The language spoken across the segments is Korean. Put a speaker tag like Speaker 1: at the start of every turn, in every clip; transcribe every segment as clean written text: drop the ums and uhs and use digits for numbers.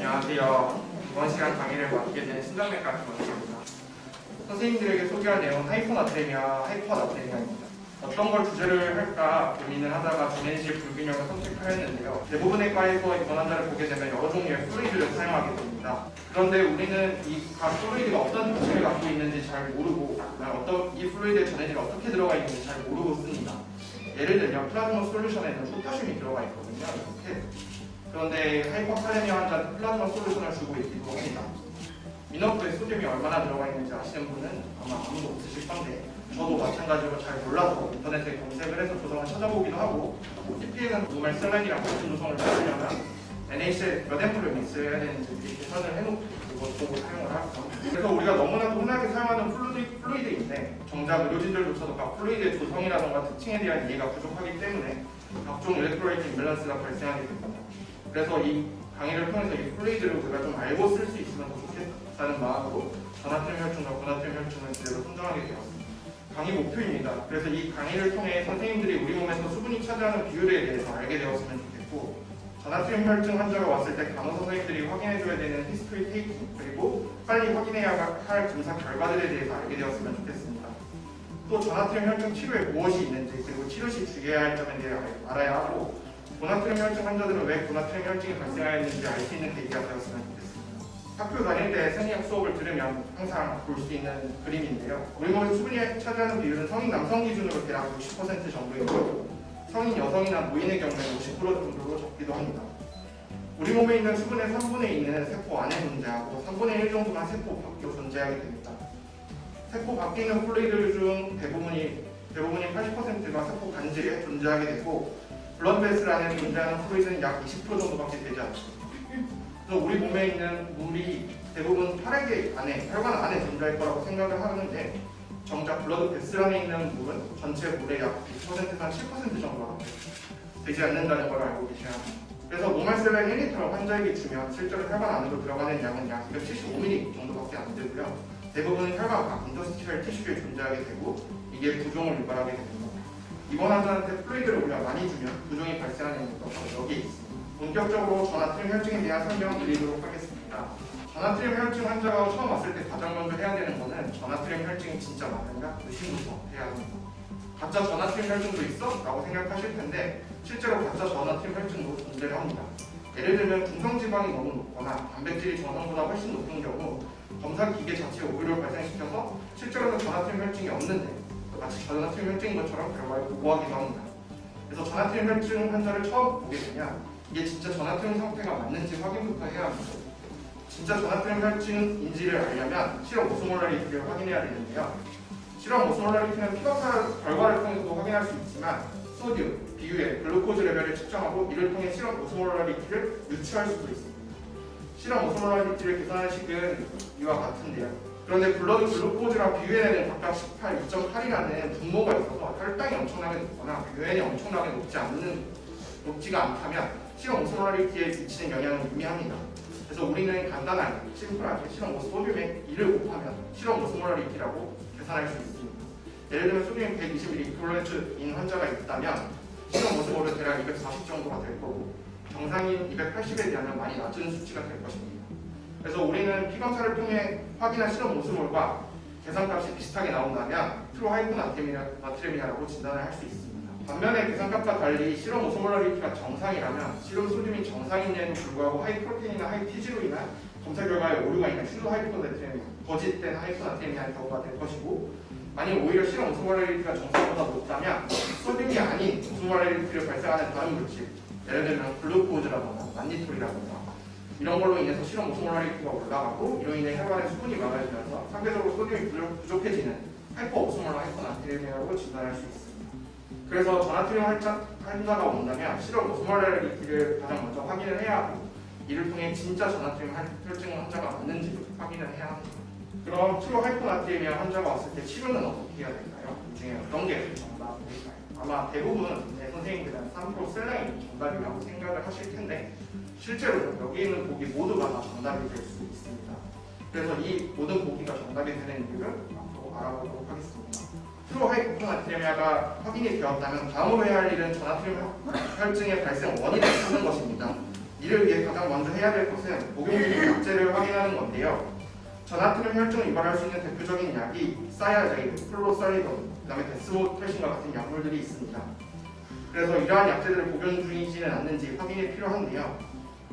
Speaker 1: 안녕하세요. 이번 시간 강의를 맡게 된 신정맥과 김원식입니다. 선생님들에게 소개할 내용은 하이포나트레미아, 하이퍼나트레미아입니다. 어떤 걸 주제를 할까 고민을 하다가 전해질 불균형을 선택하였는데요. 대부분의 과에서 이번 환자를 보게 되면 여러 종류의 플루이드를 사용하게 됩니다. 그런데 우리는 이 각 플루이드가 어떤 특징을 갖고 있는지 잘 모르고 이 플루이드의 전해질이 어떻게 들어가 있는지 잘 모르고 씁니다. 예를 들면 플라즈마 솔루션에는 포타슘이 들어가 있거든요. 이렇게. 그런데 하이퍼칼레미아 환자는 플라즈마 솔루션을 주고 있기도 합니다. 미너프에 소듐이 얼마나 들어가 있는지 아시는 분은 아마 아무도 없으실 건데 저도 마찬가지로 잘 몰라서 인터넷에 검색을 해서 조성을 찾아보기도 하고 TP에는 노멀 셀렌이랑 같은 조성을 찾으려면 NaCl 몇 앰프를 믹스해야 되는지 이렇게 계산을 해놓고 그것 보고 사용을 하고, 그래서 우리가 너무나도 흔하게 사용하는 플루이드인데 정작 의료진들조차도 각 플루이드의 조성이라던가 특징에 대한 이해가 부족하기 때문에 각종 일렉트로라이트 임밸런스가 발생하게 됩니다. 그래서 이 강의를 통해서 이 플루이드를 우리가 좀 알고 쓸 수 있으면 더 좋겠다는 마음으로 전하트륨 혈중과 고나트륨 혈중을 주제로 선정하게 되었습니다. 강의 목표입니다. 그래서 이 강의를 통해 선생님들이 우리 몸에서 수분이 차지하는 비율에 대해서 알게 되었으면 좋겠고, 전하트륨 혈중 환자가 왔을 때 간호 선생님들이 확인해줘야 되는 히스토리 테이킹, 그리고 빨리 확인해야 할 검사 결과들에 대해서 알게 되었으면 좋겠습니다. 또 전하트륨 혈중 치료에 무엇이 있는지, 그리고 치료 시 주의해야 할 점에 대해 알아야 하고, 고나트륨 혈중 환자들은 왜 고나트륨 혈증이 발생하였는지 알 수 있는 계기가 되었으면 좋겠습니다. 학교 다닐 때 생리학 수업을 들으면 항상 볼 수 있는 그림인데요. 우리 몸에서 수분이 차지하는 비율은 성인 남성 기준으로 대략 60% 정도이고 성인 여성이나 노인의 경우에는 50% 정도로 적기도 합니다. 우리 몸에 있는 수분의 3분의 2는 세포 안에 존재하고 3분의 1 정도만 세포 밖으로 존재하게 됩니다. 세포 밖에 있는 플루이드 중 대부분이 80%가 세포 간질에 존재하게 되고, 블러드베슬 안에 존재하는 플루이드는 약 20% 정도밖에 되지 않습니다. 그래서 우리 몸에 있는 물이 대부분 혈액 안에, 혈관 안에 존재할 거라고 생각을 하는데 정작 블러드베슬 안에 있는 물은 전체 물의 약 20%에서 7% 정도밖에 되지 않는다는 걸 알고 계셔야 합니다. 그래서 노멀셀렌 1리터를 환자에게 주면 실제로 혈관 안으로 들어가는 양은 약 275ml 정도밖에 안 되고요. 대부분은 혈관 밖 인더스트리얼 티슈에 존재하게 되고 이게 부종을 유발하게 됩니다. 이번 환자한테 플루이드를 우리가 많이 주면 부종이 발생하는 이유가 바로 여기에 있습니다. 본격적으로 전하트륨 혈증에 대한 설명드리도록 하겠습니다. 전하트륨 혈증 환자가 처음 왔을 때 가장 먼저 해야 되는 것은 전하트륨 혈증이 진짜 맞는가 의심부터 해야 합니다. 가짜 전하트륨 혈증도 있어? 라고 생각하실 텐데 실제로 가짜 전하트륨 혈증도 존재를 합니다. 예를 들면 중성지방이 너무 높거나 단백질이 정상보다 훨씬 높은 경우 검사 기계 자체에 오류를 발생시켜서 실제로는 전하트륨 혈증이 없는데 마치 전하트륨 혈증인 것처럼 결과를 보고하기도 합니다. 그래서 전하트륨 혈증 환자를 처음 보게 되면 이게 진짜 전하트륨 상태가 맞는지 확인부터 해야 합니다. 진짜 전하트륨 혈증인지를 알려면 실험 오스몰라리티를 확인해야 되는데요. 실험 오스몰라리티는 피검사 결과를 통해서도 확인할 수 있지만 소듐, 비유액, 글루코즈 레벨을 측정하고 이를 통해 실험 오스몰라리티를 유추할 수도 있습니다. 실험 오스몰라리티를 계산하는 식은 이와 같은데요. 그런데 블러드 글루코즈랑 비유엔에는 각각 18, 2.8이라는 분모가 있어서 혈당이 엄청나게 높거나 비유엔이 엄청나게 높지가 않다면 실험 오스몰라리티에 미치는 영향은 미미합니다. 그래서 우리는 간단하게, 심플하게 실험 소듐에 2를 곱하면 실험 오스몰라리티라고 계산할 수 있습니다. 예를 들면 소듐 120ml 이퀄런트인 환자가 있다면 실험 오스몰은 대략 240 정도가 될 거고 정상인 280에 비하면 많이 낮은 수치가 될 것입니다. 그래서 우리는 피검사를 통해 확인한 실험 오스몰과 계산값이 비슷하게 나온다면 트루 하이포나트레미아라고 진단을 할 수 있습니다. 반면에 계산값과 달리 실험 오스몰라리티가 정상이라면 실험 소듐이 정상임에도 불구하고 하이프로틴이나 하이티지로 인한 검사 결과에 오류가 있는 슈도 하이포나트레미아, 거짓된 하이포나트레미아의 경우가 될 것이고, 만약 오히려 실험 오스몰라리티가 정상보다 높다면 소듐이 아닌 오스몰라리티를 발생하는 다른 물질, 예를 들면 글루코즈라던가 만니톨이라던가 이런 걸로 인해서 실험 오스몰라리티가 올라가고 이로 인해 혈관에 수분이 많아지면서 상대적으로 소듐이 부족해지는 하이퍼 오스몰라 하이포나트레미아라고 진단할 수 있습니다. 그래서 전하트륨 환자가 온다면 실험 오스몰라리티를 가장 먼저 확인을 해야 하고 이를 통해 진짜 전하트륨 혈증 환자가 맞는지 확인을 해야 합니다. 그럼 트루 하이포나트레미아 환자가 왔을 때 치료는 어떻게 해야 될까요? 이 중에 어떤 게 정답일까요? 아마 대부분 선생님들은 3% 셀라인이 정답이라고 생각을 하실 텐데 실제로 여기 있는 보기 모두가 다 정답이 될 수 있습니다. 그래서 이 모든 보기가 정답이 되는 이유를 앞으로 알아보도록 하겠습니다. 트루 하이포나트레미아가 확인이 되었다면 다음으로 해야 할 일은 전하트륨 혈증의 발생 원인을 찾는 것입니다. 이를 위해 가장 먼저 해야 될 것은 복용 중인 약제를 확인하는 건데요. 전하트륨 혈증을 유발할 수 있는 대표적인 약이 사이아자이드, 클로사리돈, 그 다음에 데스모텔신과 같은 약물들이 있습니다. 그래서 이러한 약제들을 복용 중이지는 않는지 확인이 필요한데요.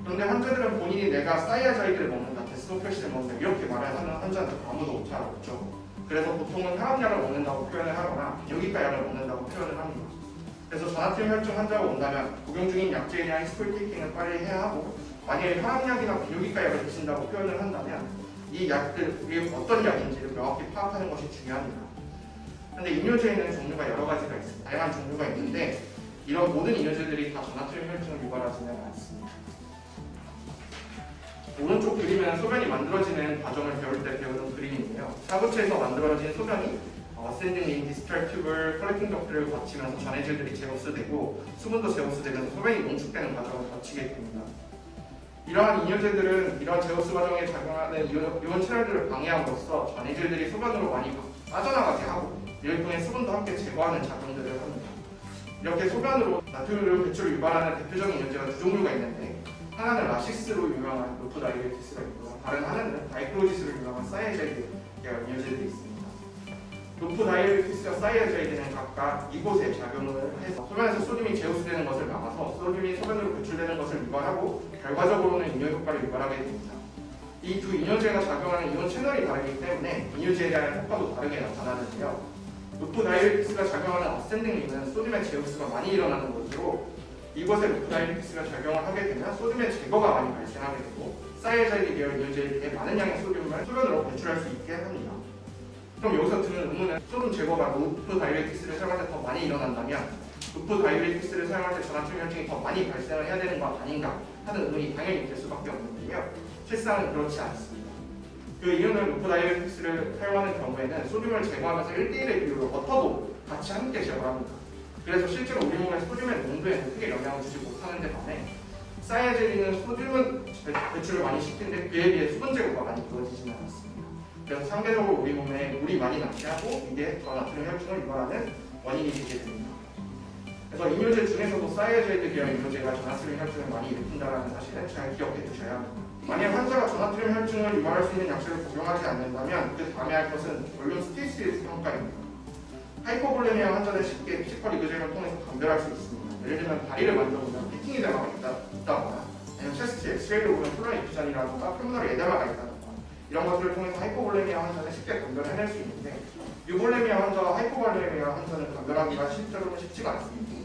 Speaker 1: 그런데 환자들은 본인이 내가 사이아자이드를 먹는다, 데스모텔신을 먹는다 이렇게 말하는 환자는 아무도 잘 없죠. 그래서 보통은 혈압약을 먹는다고 표현을 하거나 비뇨기과 약을 먹는다고 표현을 합니다. 그래서 전하트륨 혈증 환자가 온다면 복용 중인 약제에 대한 히스토리 테이킹을 빨리 해야 하고, 만약에 혈압약이나 비뇨기과 약을 드신다고 표현을 한다면 이 약들이 어떤 약인지를 명확히 파악하는 것이 중요합니다. 그런데 이뇨제에는 종류가 여러 가지가 있습니다. 다양한 종류가 있는데 이런 모든 이뇨제들이 다 전하트륨 혈증을 유발하지는 않습니다. 오른쪽 그림은 소변이 만들어지는 과정을 배울 때 배우는 그림인데요. 사구체에서 만들어진 소변이 어센딩 링 디스트럴 튜브를 컬렉팅 덕트를 거치면서 전해질들이 제거스되고 수분도 제거스되면서 소변이 농축되는 과정을 거치게 됩니다. 이러한 이뇨제들은 이러한 제거스 과정에 작용하는 이온 채널들을 방해함으로써 전해질들이 소변으로 많이 빠져나가게 하고 이를 통해 수분도 함께 제거하는 작용들을 합니다. 이렇게 소변으로 나트륨 배출을 유발하는 대표적인 이뇨제가 두 종류가 있는데, 하나는 라식스로 유명한 루프다이레티스가 있고요. 다른 하나는 다이크로지스로 유명한 사이아자이드 계열 이뇨제들이 있습니다. 루프다이레티스와 사이아자이드는 각각 이곳에 작용을 해서 소변에서 소듐이 제우스되는 것을 막아서 소듐이 소변으로 배출되는 것을 유발하고 결과적으로는 이뇨 효과를 유발하게 됩니다. 이 두 이뇨제가 작용하는 이온 채널이 다르기 때문에 이뇨제에 대한 효과도 다르게 나타나는데요. 루프다이레티스가 작용하는 어센딩 링은 소듐의 제우스가 많이 일어나는 것으로 이곳에 루프다이레티스가 작용을 하게 되면 소듐의 제거가 많이 발생하게 되고 사이아자이드 계열 이뇨제에 대해 많은 양의 소듐을 소변으로 배출할 수 있게 합니다. 그럼 여기서 드는 의문은 소듐 제거가 루프다이레티스를 사용할 때 더 많이 일어난다면 루프다이레티스를 사용할 때 전하트륨 혈증이 더 많이 발생을 해야 되는 것 아닌가 하는 의문이 당연히 들 수밖에 없는데요. 실상은 그렇지 않습니다. 그 이유는 루프다이레티스를 사용하는 경우에는 소듐을 제거하면서 1대1의 비율로 버터도 같이 함께 제거합니다. 그래서 실제로 우리 몸의 소듐의 농도에는 크게 영향을 주지 못하는 데 반해 사이아제이드는 소듐은 배출을 많이 시키는데 그에 비해 수분 제거가 많이 이루어지지는 않습니다. 그래서 상대적으로 우리 몸에 물이 많이 남게 하고 이게 전하트륨 혈증을 유발하는 원인이 되게 됩니다. 그래서 이뇨제 중에서도 사이아제이드 계열 이뇨제가 전하트륨 혈증을 많이 일으킨다는 사실을 잘 기억해 두셔야 합니다. 만약 환자가 전하트륨 혈증을 유발할 수 있는 약제를 복용하지 않는다면 그 다음에 할 것은 볼륨 스테이시스 평가입니다. 하이포볼레미아 환자는 쉽게 피지컬 이그제를 통해서 감별할 수 있습니다. 예를 들면 다리를 만져보면 피팅이 되거나 있다거나 아니면 체스트 엑스레이를 보면 플루라 이피전이라든가 표면으로 에데마가 있다든가 이런 것들을 통해서 하이포볼레미아 환자는 쉽게 감별해낼 수 있는데 유볼레미아 환자와 하이포볼레미아 환자는 감별하기가 실제로는 쉽지가 않습니다.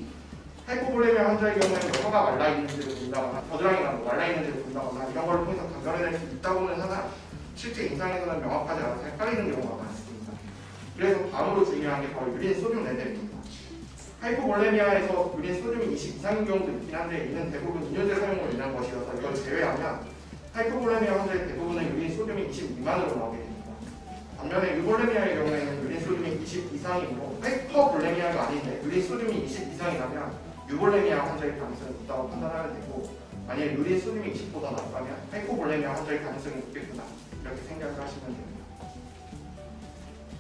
Speaker 1: 하이포볼레미아 환자의 경우에는 혀가 말라있는지를 본다거나 겨드랑이가 말라있는지를 본다거나 이런 걸 통해서 감별해낼 수 있다고는 하나 실제 임상에서는 명확하지 않아서 헷갈리는 경우가 많습니다. 그래서 다음으로 중요한 게 바로 유린 소듐 레벨입니다. 하이포볼레미아에서 유린 소듐이 20 이상인 경우도 있긴 한데 이는 대부분 이뇨제 사용으로 인한 것이어서 이걸 제외하면 하이포볼레미아 환자의 대부분은 유린 소듐이 20 미만으로 나오게 됩니다. 반면에 유볼레미아의 경우에는 유린 소듐이 20 이상이므로 하이퍼볼레미아가 아닌데 유린 소듐이 20 이상이라면 유볼레미아 환자의 가능성이 높다고 판단하면 되고, 만약에 유린 소듐이 20보다 낮다면 하이포볼레미아 환자의 가능성이 높겠구나 이렇게 생각을 하시면 됩니다.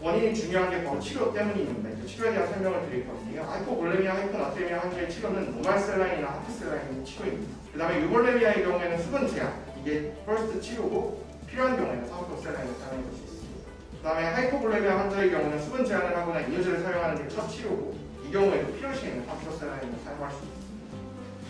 Speaker 1: 원인이 중요한 게 바로 치료 때문입니다. 이제 치료에 대한 설명을 드릴 건데요. 하이포볼레미아, 하이포나트레미아 환자의 치료는 노말셀라인이나 하프셀라인이 치료입니다. 그 다음에 유볼레미아의 경우에는 수분 제한, 이게 퍼스트 치료고 필요한 경우에는 사프셀라인을 사용할 수 있습니다. 그 다음에 하이포볼레미아 환자의 경우는 수분 제한을 하거나 이뇨제를 사용하는 게 첫 치료고 이 경우에도 필요 시에는 사프셀라인을 사용할 수 있습니다.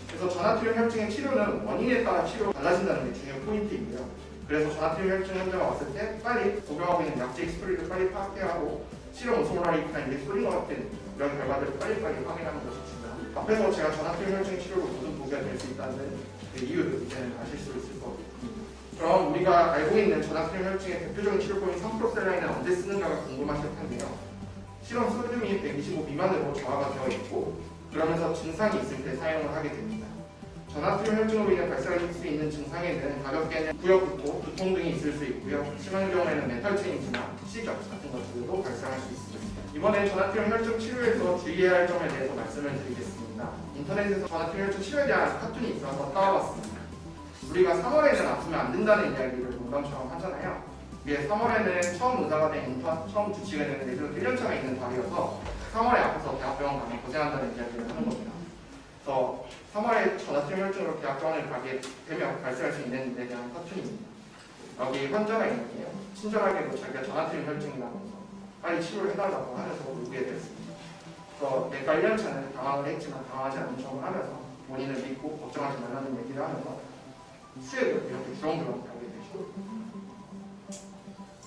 Speaker 1: 그래서 전하트륨 혈증의 치료는 원인에 따라 치료가 달라진다는 게 중요한 포인트이고요. 그래서 전하트륨 혈증 환자가 왔을 때 빨리 복용하고 있는 약제 히스토리를 빨리 파악해야 하고 실험 오소모라이트나 인덱솔링과 같은 이런 결과들을 빨리빨리 확인하는 것이 중요합니다. 앞에서 제가 전하트륨 혈증 치료로 모든 도움이 될 수 있다는 그 이유를 이제는 아실 수 있을 겁니다. 그럼 우리가 알고 있는 전하트륨 혈증의 대표적인 치료법인 삼프로셀라인을 언제 쓰는가가 궁금하실 텐데요. 실험 소듐이 125 미만으로 저하가 되어 있고 그러면서 증상이 있을 때 사용을 하게 됩니다. 전하트륨 혈증으로 인해 발생할 수 있는 증상에는 가볍게는 구역구토, 두통 등이 있을 수 있고요. 심한 경우에는 멘탈 체인지나 시력 같은 것들도 발생할 수 있습니다. 이번엔 전하트륨 혈증 치료에서 주의해야 할 점에 대해서 말씀을 드리겠습니다. 인터넷에서 전하트륨 혈증 치료에 대한 카툰이 있어서 따와봤습니다. 우리가 3월에는 아프면 안 된다는 이야기를 농담처럼 하잖아요. 이게 3월에는 처음 의사가 된 인턴, 처음 주치가 되는 애들은 1년차가 있는 달이어서 3월에 아파서 대학병원 가면 고생한다는 이야기를 하는 겁니다. 그래서 3월에 전화팀 혈증으로 대학병원을 가게 되면 발생할 수 있는 데 대한 사투입니다. 여기 환자가 있는데요. 친절하게도 자기가 전화팀 혈증이라면서 빨리 치료를 해달라고 하면서 요구에 됐습니다. 그래서 내가 1년차는 당황을 했지만 당황하지 않는 척을 하면서 본인을 믿고 걱정하지 말라는 얘기를 하면서 수액을 이렇게 주렁주렁 달게 되죠.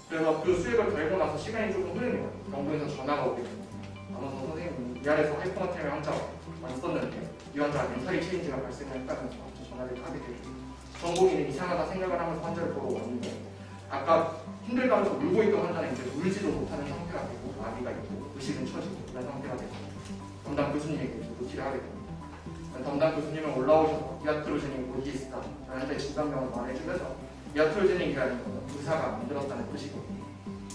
Speaker 1: 그래서 그 수액을 달고 나서 시간이 조금 흐르네요. 병동에서 전화가 오게 됩니다. 아무튼 선생님이 이 안에서 하이퍼나트레미 환자가 왔었는데 이 환자가 멘탈이 체인지가 발생했다면서 전화를 하게 되죠. 전공의는 이상하다 생각을 하면서 환자를 보러 왔는데 아까 힘들다면서 울고 있던 환자는 이제 울지도 못하는 상태가 되고 마비가 있고 의식은 처지고 이런 상태가 되고 담당 교수님에게 노티를 하게 됩니다. 담당 교수님은 올라오셔서 이아트로제닉 어디 있을까? 저한테 진단명을 말해주면서 이아트로제닉이라는 건 의사가 만들었다는 뜻이거든요.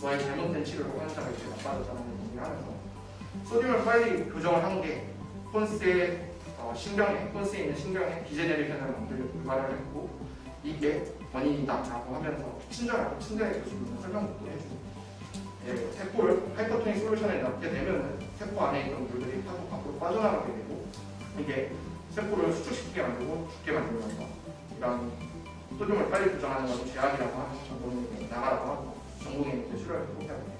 Speaker 1: 너의 잘못된 치료로 환자가 이제 나빠졌다는 얘기를 하면서 소듐을 빨리 교정을 한 게 폰스의 신경에, 폰스에 있는 신경에 디제네레이션을 만들려고 불가를 했고 이게 원인이다라고 하면서 친절하게 교수님은 설명도 해주고 세포를 하이퍼토닉 솔루션에 넣게 되면 세포 안에 있던 물들이 세포 밖으로 빠져나가게 되고 이게 세포를 수축시키게 만들고 죽게 만들면서 이런 소듐을 빨리 교정하는 것은 제약이라고 하면서 전공에 나가라고 하고 전공에 수료를 포기하게 되겠죠.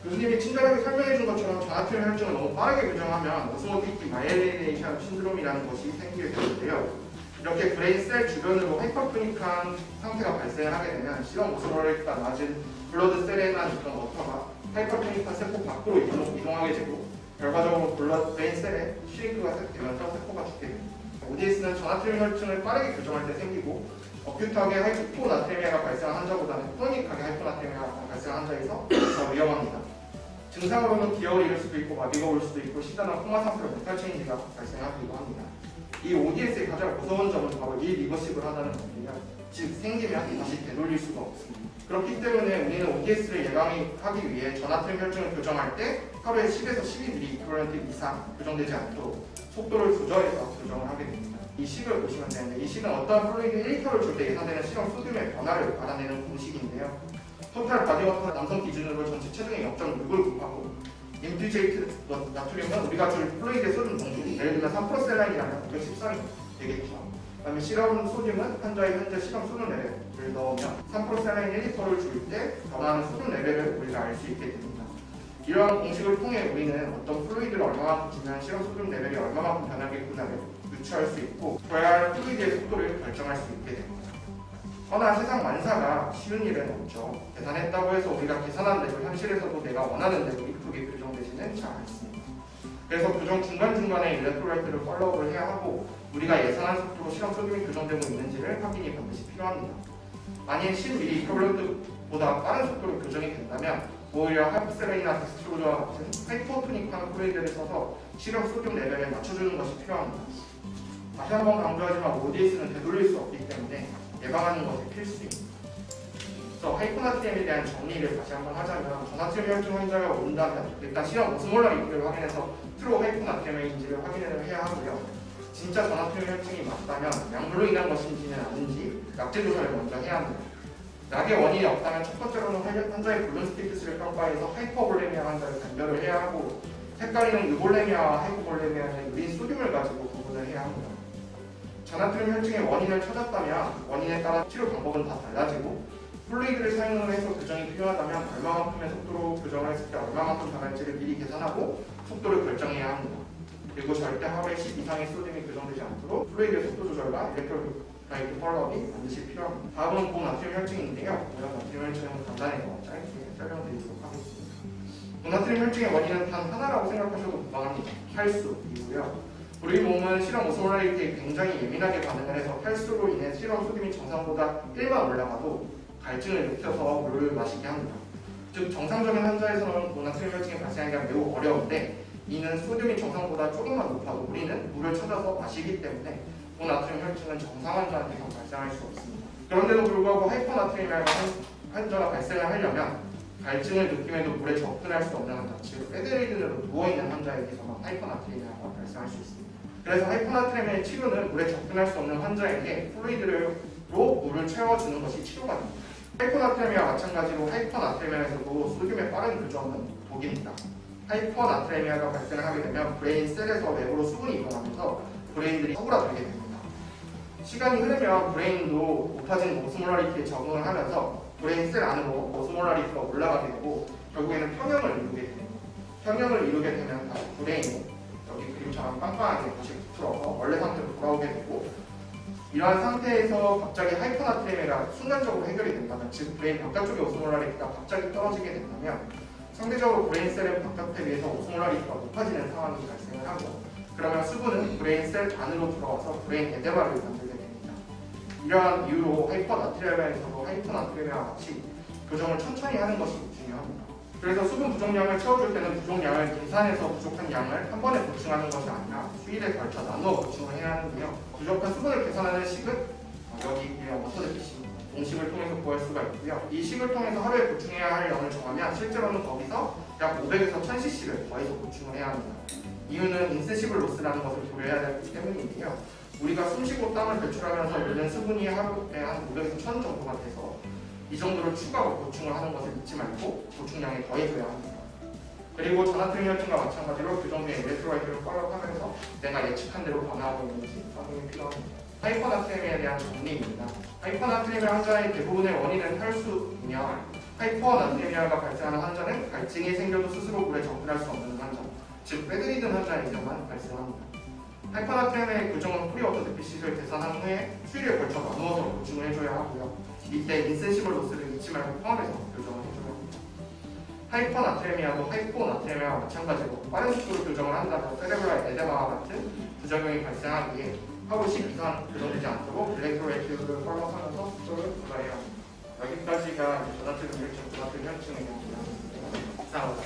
Speaker 1: 교수님이 친절하게 설명해준 것처럼 전화팀 혈증을 너무 빠르게 교정하면 오스모티틱 마이엘리네이션 신드롬이라는 것이 생기게 되는데요. 이렇게 브레인 셀 주변으로 하이퍼토닉한 상태가 발생을 하게 되면 실험 오스모레이트가 낮은 블러드 셀에만 있던 워터가 하이퍼토닉한 세포 밖으로 이동하게 되고 결과적으로 브레인 셀에 슈링크가 되면서 세포가 죽게 됩니다. ODS는 전화팀 혈증을 빠르게 교정할 때 생기고 어큐트하게 하이포나트레미아가 발생한 환자보다는 크로닉하게 하이포나트레미아가 발생한 환자에서 더 위험합니다. 증상으로는 기억을 잃을 수도 있고 마비가 올 수도 있고 시다나 코마 상태로 멘탈 체인지가 발생하기도 합니다. 이 ODS의 가장 무서운 점은 바로 리버시블 하다는 건데요. 즉 생기면 다시 되돌릴 수가 없습니다. 그렇기 때문에 우리는 ODS를 예방하기 위해 전화팀 혈증을 교정할 때 하루에 10에서 12mg 이상 교정되지 않도록 속도를 조절해서 교정을 하게 됩니다. 이 식을 보시면 되는데 이 식은 어떠한 플루이드 1리터를 줄 때 예상되는 실험 소듐의 변화를 알아내는 공식인데요. 토탈 바디워터 남성 기준으로 전체 체중의 0.6을 곱하고 인퓨제이트 나트륨은 우리가 줄 플루이드의 소듐 농도 예를 들면 3% 셀라인이라면 513이 되겠죠. 그 다음에 실험 소듐은 환자의 현재 실험 소듐 레벨을 넣으면 3% 셀라인 1리터를 줄 때 변화하는 소듐 레벨을 우리가 알 수 있게 됩니다. 이러한 공식을 통해 우리는 어떤 플루이드를 얼마만큼 주면 실험 소듐 레벨이 얼마만큼 변하겠구나를 유추할 수 있고 줘야 할 플루이드의 속도를 결정할 수 있게 됩니다. 허나 세상 만사가 쉬운 일은 없죠. 계산했다고 해서 우리가 계산한 대로 현실에서도 내가 원하는 대로 이쁘게 교정되지는 잘 않습니다. 그래서 교정 중간중간에 일렉트로라이트를 팔로우를 해야 하고 우리가 예상한 속도로 실험 소듐이 교정되고 있는지를 확인이 반드시 필요합니다. 만약 10ml 이퀄런트보다 빠른 속도로 교정이 된다면 오히려 하이프셀레인이나 덱스트로즈와 같은 하이퍼토닉한 플루이드를 써서 실험 소듐 레벨을 맞춰주는 것이 필요합니다. 다시 한번 강조하지만 ODS는 되돌릴 수 없기 때문에 예방하는 것이 필수입니다. 그래서 하이포나트레미에 대한 정리를 다시 한번 하자면 전화트레미 혈증 환자가 온다면 일단 실험 오스몰라리티를 확인해서 트루 하이포나트레미인지를 확인을 해야 하고요. 진짜 전화트레미 혈증이 맞다면 약물로 인한 것인지는 아닌지 약제 조사를 먼저 해야 합니다. 약의 원인이 없다면 첫 번째로는 환자의 블룸 스피크스를 평가해서 하이퍼볼레미아 환자를 감별을 해야 하고 헷갈리는 유볼레미아와 하이퍼볼레미아는 유린 소듐을 가지고 구분을 해야 합니다. 전화트레미 혈증의 원인을 찾았다면 원인에 따라 치료 방법은 다 달라지고 플루이드를 사용해서 교정이 필요하다면 얼마만큼의 속도로 교정을 했을 때 얼마만큼 변할지를 미리 계산하고 속도를 결정해야 합니다. 그리고 절대 하루에 10 이상의 소듐이 교정되지 않도록 플루이드의 속도 조절과 일렉트로라이트 펄업이 반드시 필요합니다. 다음은 고나트륨 혈증인데요. 고나트륨 혈증은 간단해서 짧게 설명드리도록 하겠습니다. 고나트륨 혈증의 원인은 단 하나라고 생각하셔도 무방합니다. 탈수이고요. 우리 몸은 실험 오스몰라리티에 굉장히 예민하게 반응을 해서 탈수로 인해 실험 소듐이 정상보다 1만 올라가도 갈증을 느껴서 물을 마시게 합니다. 즉 정상적인 환자에서는 고나트륨 혈증이 발생하기가 매우 어려운데 이는 소듐이 정상보다 조금만 높아도 우리는 물을 찾아서 마시기 때문에 고나트륨 혈증은 정상 환자한테서 발생할 수 없습니다. 그런데도 불구하고 하이퍼나트리미아 환자가 발생을 하려면 갈증을 느낌에도 물에 접근할 수 없는 환자, 즉 베드리든으로 누워있는 환자에게서만 하이퍼나트리미아가 발생할 수 있습니다. 그래서 하이퍼나트레미아의 치료는 물에 접근할 수 없는 환자에게 플루이드로 물을 채워주는 것이 치료가 됩니다. 하이퍼나트레미아와 마찬가지로 하이퍼나트레미아에서도 소듐의 빠른 교정은 독입니다. 하이퍼나트레미아가 발생을 하게 되면 브레인 셀에서 외부로 수분이 이동하면서 브레인들이 서그라들게 됩니다. 시간이 흐르면 브레인도 높아진 오스몰라리티에 적응을 하면서 브레인 셀 안으로 오스몰라리티가 올라가게 되고 결국에는 평형을 이루게 돼요. 평형을 이루게 되면 다시 브레인이 여기 그림처럼 빵빵하게 다시 부풀어서 원래 상태로 돌아오게 되고, 이러한 상태에서 갑자기 하이퍼나트레미아가 순간적으로 해결이 된다면, 즉 브레인 바깥쪽의 오스몰라리티가 갑자기 떨어지게 된다면 상대적으로 브레인 셀의 바깥에 비해서 오스몰라리티가 높아지는 상황이 발생을 하고, 그러면 수분은 브레인 셀 안으로 들어와서 브레인 에데마를 만들게 됩니다. 이러한 이유로 하이퍼나트레미아에서도 하이퍼나트레미아와 같이 교정을 천천히 하는 것이 중요합니다. 그래서 수분 부족량을 채워줄 때는 부족량을 계산해서 부족한 양을 한 번에 보충하는 것이 아니라 수일에 걸쳐 나누어 보충을 해야 하는데요. 부족한 수분을 계산하는 식은 여기 워터데피시 공식을 통해서 구할 수가 있고요. 이 식을 통해서 하루에 보충해야 할 양을 정하면 실제로는 거기서 약 500에서 1000cc를 더해서 보충을 해야 합니다. 이유는 인센시블 로스라는 것을 고려해야 되기 때문인데요. 우리가 숨쉬고 땀을 배출하면서 잃는 수분이 하루에 한 500에서 1000 정도가 돼서 이 정도를 추가로 보충을 하는 것을 잊지 말고 보충량에 더해줘야 합니다. 그리고 전화트림 혈증과 마찬가지로 교정기의 일렉트로라이트를 팔로우하면서 내가 예측한 대로 변화하고 있는지 확인이 필요합니다. 하이퍼나트레미아에 대한 정리입니다. 하이퍼나트레미아 환자의 대부분의 원인은 혈수이며, 하이퍼나트레미아가 발생하는 환자는 갈증이 생겨도 스스로 물에 접근할 수 없는 환자, 즉 빼드리든 환자에서만 발생합니다. 하이퍼나트레미아의 교정은 프리워터 데피시를 계산한 후에 수일에 걸쳐 나누어서 보충을 해줘야 하고요. 이때 인센시블 로스를 잊지 말고 포함해서 교정을 해줘야 합니다. 하이퍼나트레미아도 하이포나트레미아와 마찬가지로 빠른 속도로 교정을 한다면 세레브랄 에데마와 같은 부작용이 발생하기에 하루 10 이상 교정되지 않도록 일렉트로라이트를 팔로우하면서 속도를 조절해야 합니다. 여기까지가 전화트림 혈증, 전화트림 혈증에 대한 이상으로